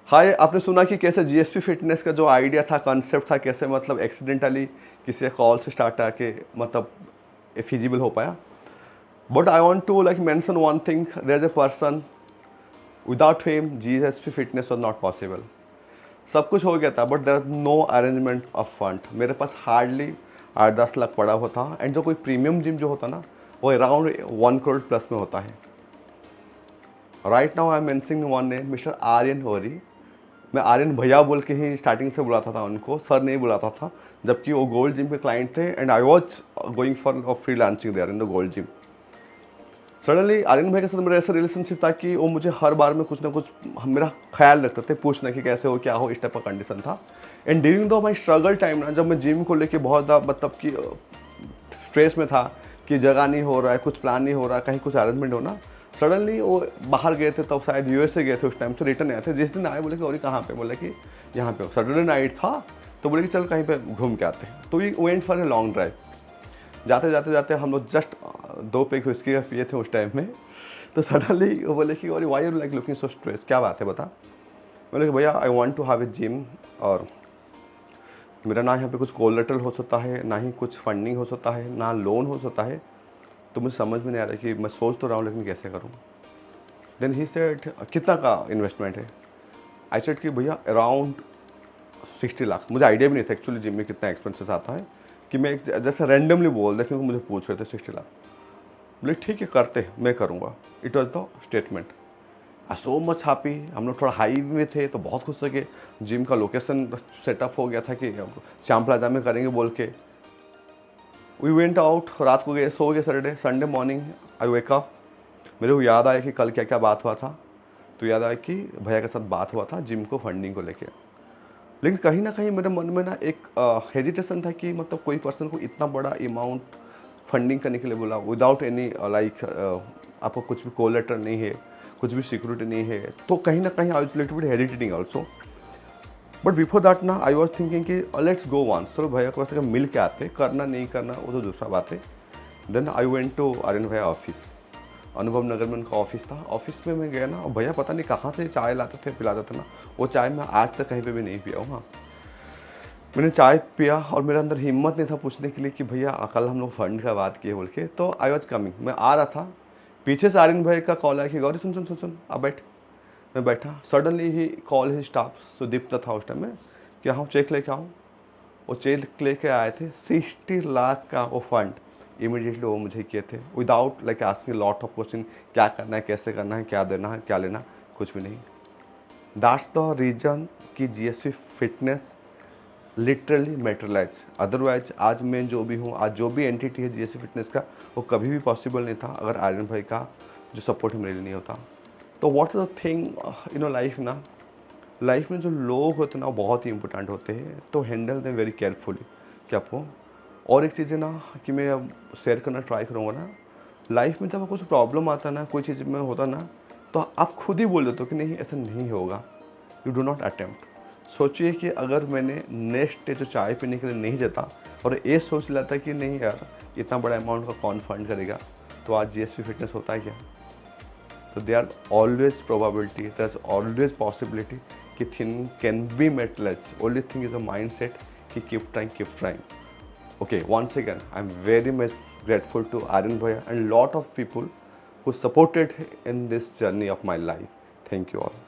हाय, आपने सुना कि कैसे जीएसपी फिटनेस का जो आइडिया था, कॉन्सेप्ट था, कैसे मतलब एक्सीडेंटली किसी कॉल से स्टार्ट आके मतलब फिजिबल हो पाया। But I want to like mention one thing, there is a person, without him GSP fitness was not possible. सब कुछ हो गया था but there no arrangement of fund. मेरे पास हार्डली 8-10 लाख पड़ा हुआ था, एंड जो कोई प्रीमियम जिम जो होता ना, वो अराउंड 1 करोड़ प्लस में होता है। Right now I am mentioning one name, mister Aryan Hori. मैं आर्यन भैया बोल के ही स्टार्टिंग से बुलाता था उनको, सर नहीं बुलाता था, जबकि वो गोल्ड जिम के क्लाइंट थे and I was going for free launching there in the Gold Gym. Suddenly Aryan भाई के साथ मेरा ऐसा रिलेशनशिप था कि वो मुझे हर बार में कुछ ना कुछ मेरा ख्याल रखते थे, पूछना कि कैसे हो, क्या हो, इस टाइप का कंडीशन था। And during the my struggle time ना, जब मैं जिम को लेके बहुत ज़्यादा मतलब कि स्ट्रेस में था कि जगह नहीं हो रहा है, कुछ प्लान नहीं हो रहा है, कहीं कुछ अरेंजमेंट होना, सडनली वो बाहर गए थे, तब शायद यूएसए गए थे उस टाइम से, रिटर्न आए थे। जिस दिन आए बोले कि और कहाँ पे, बोले कि यहाँ पे। सैटरडे नाइट था, तो बोले कि चल कहीं पे घूम के आते हैं। तो we went for a long drive. जाते जाते जाते हम लोग जस्ट 2 पेग व्हिस्की पिए थे उस टाइम में। तो सडनली वो बोले कि और why are like looking so stress, क्या बात है बता। बोले कि भैया I want to have a gym, और मेरा ना यहाँ पे कुछ कोलेटरल हो सकता है, ना ही कुछ फंडिंग हो सकता है, ना लोन हो सकता है। तो मुझे समझ में नहीं आ रहा कि मैं सोच तो रहा हूँ लेकिन कैसे करूँ। देन ही सेड कितना का इन्वेस्टमेंट है। आई सेड कि भैया अराउंड 60 लाख। मुझे आइडिया भी नहीं था एक्चुअली जिम में कितना एक्सपेंसेस आता है, कि मैं जैसे रैंडमली बोल दें, क्योंकि मुझे पूछ रहे थे 60 लाख। बोले ठीक है करते, मैं करूँगा। It was the statement. I so much happy. हम लोग थोड़ा हाई में थे तो बहुत खुश थे कि जिम का लोकेशन सेटअप हो गया था कि श्याम प्लाजा में करेंगे बोल के। वी वेंट आउट, रात को गए, सो गए। Saturday Sunday morning I wake up, मेरे को याद आया कि कल क्या क्या बात हुआ था। तो याद आया कि भैया के साथ बात हुआ था जिम को फंडिंग को लेके। लेकिन कहीं ना कहीं मेरे मन में ना एक हेजिटेशन था कि मतलब कोई पर्सन को इतना बड़ा अमाउंट फंडिंग करने के लिए बोला, विदाउट एनी लाइक आपको कुछ भी कोलेटर नहीं है, कुछ भी सिक्योरिटी नहीं है, तो कहीं ना कहीं I was little bit hesitating also. But before that ना आई वॉज थिंकिंग कि लेट्स गो वंस, चलो भैया के पास मिल के आते, करना नहीं करना वो तो दूसरा बात है। Then I went to Aryan भैया ऑफिस, अनुभव नगर में उनका ऑफिस था। ऑफिस में मैं गया ना, भैया पता नहीं कहाँ से चाय लाते थे, पिलाते थे ना, वो चाय मैं आज तक कहीं पे भी नहीं पिया हूँ। हाँ, मैंने चाय पिया और मेरे अंदर हिम्मत नहीं था पूछने के लिए कि भैया कल हम लोग फंड का बात किए बोल के। तो आई वॉज कमिंग, मैं आ रहा था, पीछे से आर्यन भाई का कॉल आया कि गौरी सुन सुन सुन सुन, अब बैठ। मैं बैठा, सडनली ही कॉल ही स्टाफ, सुदीप्त था उस टाइम में, कि हाँ चेक लेके आऊँ। वो चेक लेके आए थे, 60 लाख का वो फंड। इमीडिएटली वो मुझे किए थे, without like asking lot of question, क्या करना है, कैसे करना है, क्या देना है, क्या लेना, कुछ भी नहीं। दैट्स द रीज़न कि GSP fitness literally materialise. Otherwise आज मैं जो भी हूँ, आज जो भी एंटिटी है जीएसपी फिटनेस का, वो कभी भी पॉसिबल नहीं था अगर आर्यन भाई का जो सपोर्ट है मेरे लिए नहीं होता। तो what is the thing life ना, लाइफ में जो लोग होते हैं ना वो बहुत ही इंपॉर्टेंट होते हैं, तो हैंडल देम वेरी केयरफुली। कि आपको और एक चीज़ है ना कि मैं अब शेयर करना ट्राई करूँगा ना, लाइफ में जब आपको कुछ प्रॉब्लम आता है ना, कोई चीज़ में होता ना, तो आप खुद ही बोल देते हो कि नहीं ऐसा नहीं होगा। You do not attempt. सोचिए कि अगर मैंने नेक्स्ट डे जो चाय पीने के लिए नहीं जाता और ये सोच लेता कि नहीं यार इतना बड़ा अमाउंट का कौन फंड करेगा, तो आज जीएसपी फिटनेस होता है क्या। तो there are always probability, there's always possibility कि thing can be materialized. Only thing is a mindset कि keep trying. Okay, once again, I'm very much grateful to Aryan Bhaiya and lot of people who supported in this journey of my life. Thank you all.